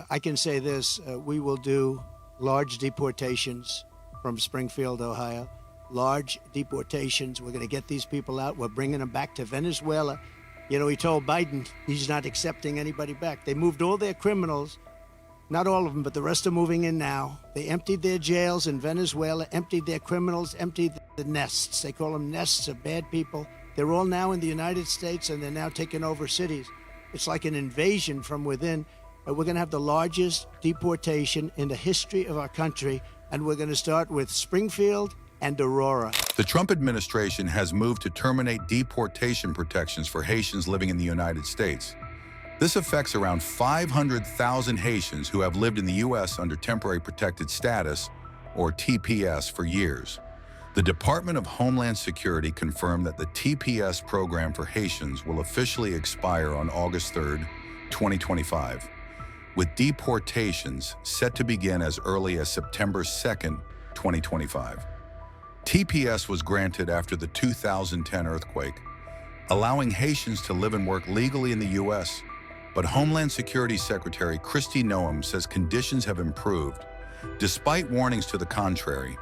I can say this, we will do large deportations from Springfield, Ohio. Large deportations. We're going to get these people out. We're bringing them back to Venezuela. You know, he told Biden he's not accepting anybody back. They moved all their criminals, not all of them, but the rest are moving in now. They emptied their jails in Venezuela, emptied their criminals, emptied the nests. They call them nests of bad people. They're all now in the United States, and they're now taking over cities. It's like an invasion from within. We're going to have the largest deportation in the history of our country, and we're going to start with Springfield and Aurora. The Trump administration has moved to terminate deportation protections for Haitians living in the United States. This affects around 500,000 Haitians who have lived in the U.S. under temporary protected status, or TPS, for years. The Department of Homeland Security confirmed that the TPS program for Haitians will officially expire on August 3, 2025, with deportations set to begin as early as September 2, 2025. TPS was granted after the 2010 earthquake, allowing Haitians to live and work legally in the U.S., but Homeland Security Secretary Kristi Noem says conditions have improved, despite warnings to the contrary.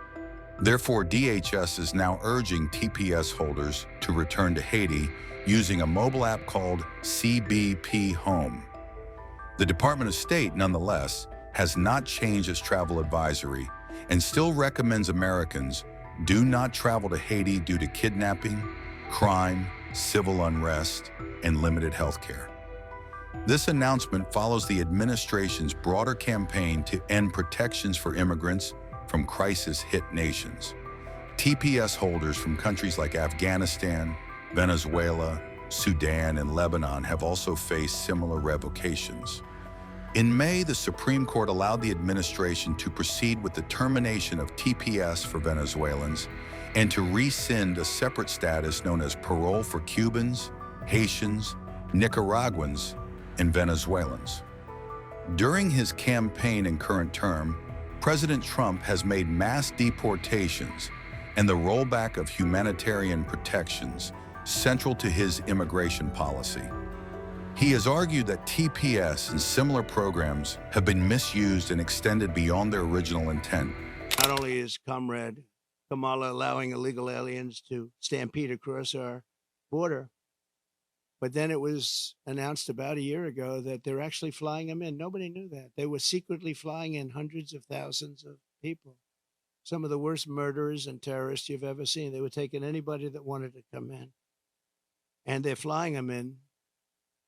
Therefore, DHS is now urging TPS holders to return to Haiti using a mobile app called CBP Home. The Department of State, nonetheless, has not changed its travel advisory and still recommends Americans do not travel to Haiti due to kidnapping, crime, civil unrest, and limited health care. This announcement follows the administration's broader campaign to end protections for immigrants from crisis-hit nations. TPS holders from countries like Afghanistan, Venezuela, Sudan, and Lebanon have also faced similar revocations. In May, the Supreme Court allowed the administration to proceed with the termination of TPS for Venezuelans and to rescind a separate status known as parole for Cubans, Haitians, Nicaraguans, and Venezuelans. During his campaign and current term, President Trump has made mass deportations and the rollback of humanitarian protections central to his immigration policy. He has argued that TPS and similar programs have been misused and extended beyond their original intent. Not only is Comrade Kamala allowing illegal aliens to stampede across our border, but then it was announced about a year ago that they're actually flying them in. Nobody knew that. They were secretly flying in hundreds of thousands of people. Some of the worst murderers and terrorists you've ever seen. They were taking anybody that wanted to come in, and they're flying them in.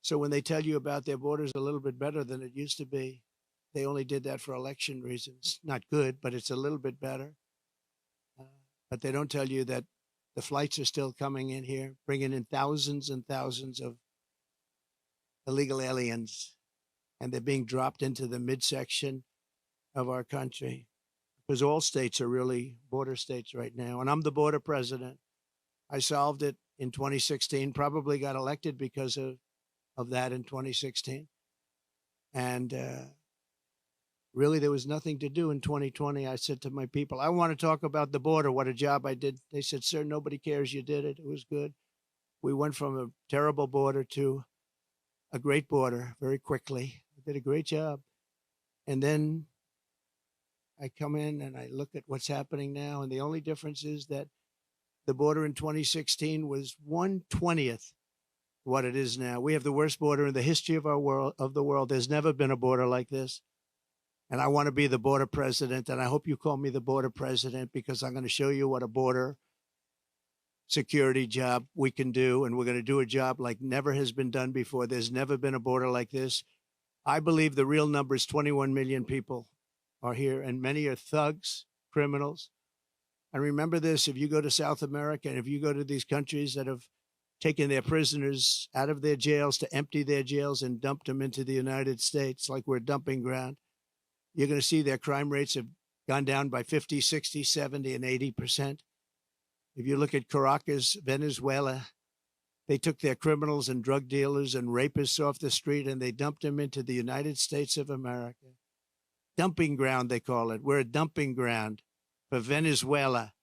So when they tell you about their borders a little bit better than it used to be, they only did that for election reasons. Not good, but it's a little bit better. But they don't tell you that the flights are still coming in here, bringing in thousands and thousands of illegal aliens, and they're being dropped into the midsection of our country, because all states are really border states right now. And I'm the border president. I solved it in 2016, probably got elected because of that in 2016. And really, there was nothing to do in 2020. I said to my people, I want to talk about the border, what a job I did. They said, sir, nobody cares you did it. It was good. We went from a terrible border to a great border very quickly. I did a great job. And then I come in and I look at what's happening now. And the only difference is that the border in 2016 was 1/20th what it is now. We have the worst border in the history of the world. There's never been a border like this. And I want to be the border president. And I hope you call me the border president, because I'm going to show you what a border security job we can do. And we're going to do a job like never has been done before. There's never been a border like this. I believe the real number is 21 million people are here, and many are thugs, criminals. And remember this, if you go to South America and if you go to these countries that have taken their prisoners out of their jails to empty their jails and dumped them into the United States like we're a dumping ground, you're going to see their crime rates have gone down by 50, 60, 70, and 80%. If you look at Caracas, Venezuela, they took their criminals and drug dealers and rapists off the street and they dumped them into the United States of America. Dumping ground, they call it. We're a dumping ground for Venezuela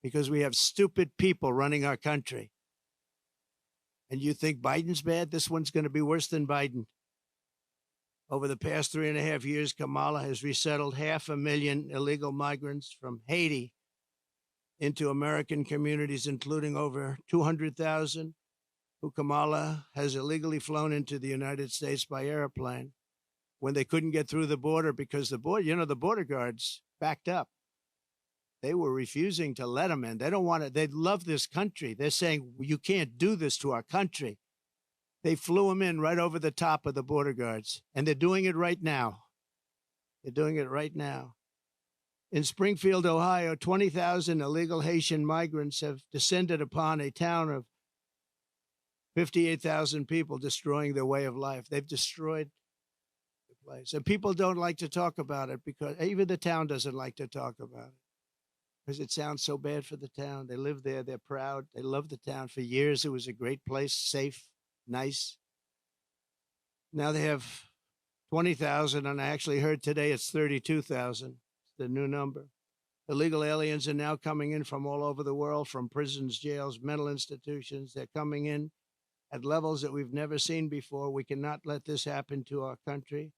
because we have stupid people running our country. And you think Biden's bad? This one's going to be worse than Biden. Over the past 3.5 years, Kamala has resettled 500,000 illegal migrants from Haiti into American communities, including over 200,000 who Kamala has illegally flown into the United States by airplane when they couldn't get through the border because the border guards backed up. They were refusing to let them in. They don't want it. They love this country. They're saying, you can't do this to our country. They flew them in right over the top of the border guards, and they're doing it right now. They're doing it right now. In Springfield, Ohio, 20,000 illegal Haitian migrants have descended upon a town of 58,000 people, destroying their way of life. They've destroyed the place. And people don't like to talk about it because even the town doesn't like to talk about it because it sounds so bad for the town. They live there. They're proud. They love the town. For years, it was a great place, safe, nice. Now they have 20,000, and I actually heard today it's 32,000. It's the new number. Illegal aliens are now coming in from all over the world, from prisons, jails, mental institutions. They're coming in at levels that we've never seen before. We cannot let this happen to our country.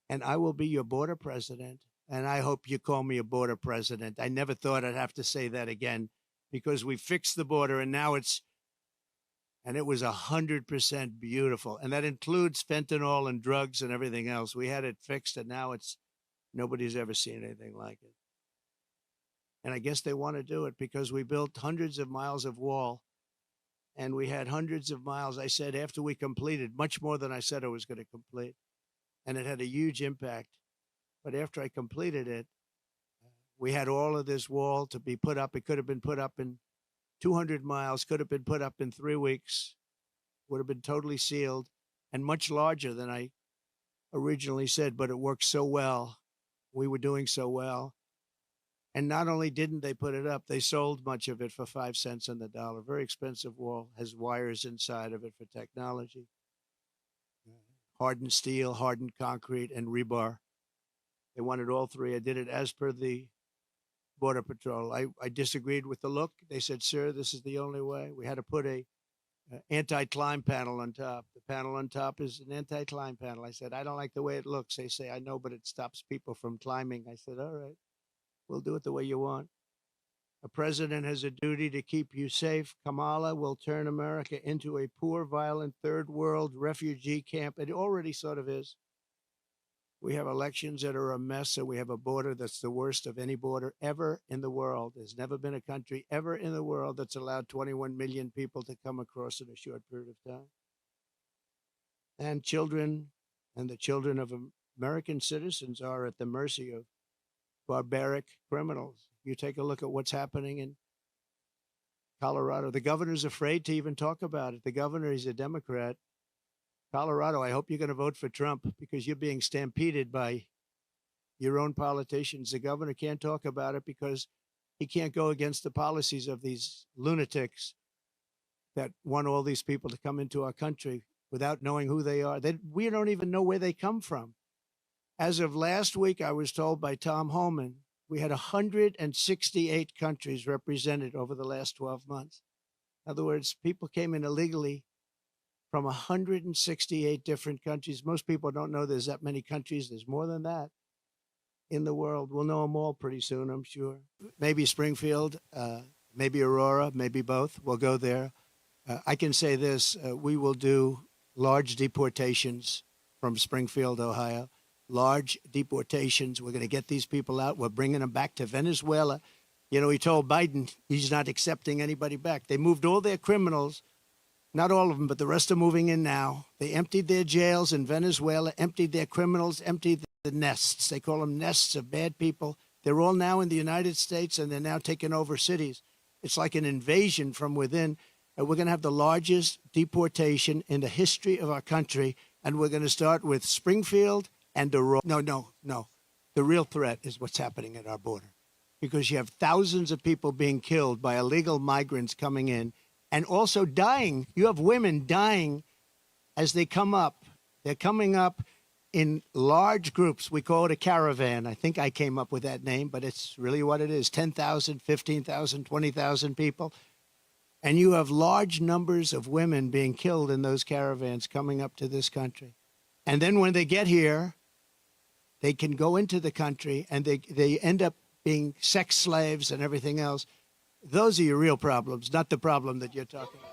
And I will be your border president. And I hope you call me a border president. I never thought I'd have to say that again because we fixed the border and now it was 100% beautiful. And that includes fentanyl and drugs and everything else. We had it fixed and now nobody's ever seen anything like it. And I guess they want to do it because we built hundreds of miles of wall. And we had hundreds of miles, I said, after we completed, much more than I said I was going to complete. And it had a huge impact. But after I completed it, we had all of this wall to be put up. It could have been put up in 200 miles, could have been put up in 3 weeks, would have been totally sealed and much larger than I originally said, but it worked so well. We were doing so well. And not only didn't they put it up, they sold much of it for 5 cents on the dollar. Very expensive wall, has wires inside of it for technology. Hardened steel, hardened concrete, and rebar. They wanted all three. I did it as per the Border Patrol. I disagreed with the look. They said, sir, this is the only way. We had to put a anti-climb panel on top. The panel on top is an anti-climb panel. I said, I don't like the way it looks. They say, I know, but it stops people from climbing. I said, all right. We'll do it the way you want. A president has a duty to keep you safe. Kamala will turn America into a poor, violent, third world refugee camp. It already sort of is. We have elections that are a mess, and we have a border that's the worst of any border ever in the world. There's never been a country ever in the world that's allowed 21 million people to come across in a short period of time. And children and the children of American citizens are at the mercy of barbaric criminals. You take a look at what's happening in Colorado. The governor's afraid to even talk about it. The governor is a Democrat. Colorado, I hope you're going to vote for Trump because you're being stampeded by your own politicians. The governor can't talk about it because he can't go against the policies of these lunatics that want all these people to come into our country without knowing who they are. We don't even know where they come from. As of last week, I was told by Tom Homan, we had 168 countries represented over the last 12 months. In other words, people came in illegally from 168 different countries. Most people don't know there's that many countries. There's more than that in the world. We'll know them all pretty soon, I'm sure. Maybe Springfield, maybe Aurora, maybe both. We'll go there. I can say this, we will do large deportations from Springfield, Ohio. Large deportations. We're going to get these people out. We're bringing them back to Venezuela. You know, he told Biden he's not accepting anybody back. They moved all their criminals, not all of them, but the rest are moving in now. They emptied their jails in Venezuela, emptied their criminals, emptied the nests. They call them nests of bad people. They're all now in the United States, and they're now taking over cities. It's like an invasion from within. And we're going to have the largest deportation in the history of our country, and we're going to start with Springfield and no. The real threat is what's happening at our border, because you have thousands of people being killed by illegal migrants coming in and also dying. You have women dying as they come up. They're coming up in large groups. We call it a caravan. I think I came up with that name, but it's really what it is. 10,000, 15,000, 20,000 people. And you have large numbers of women being killed in those caravans coming up to this country. And then when they get here, they can go into the country and they end up being sex slaves and everything else. Those are your real problems, not the problem that you're talking about.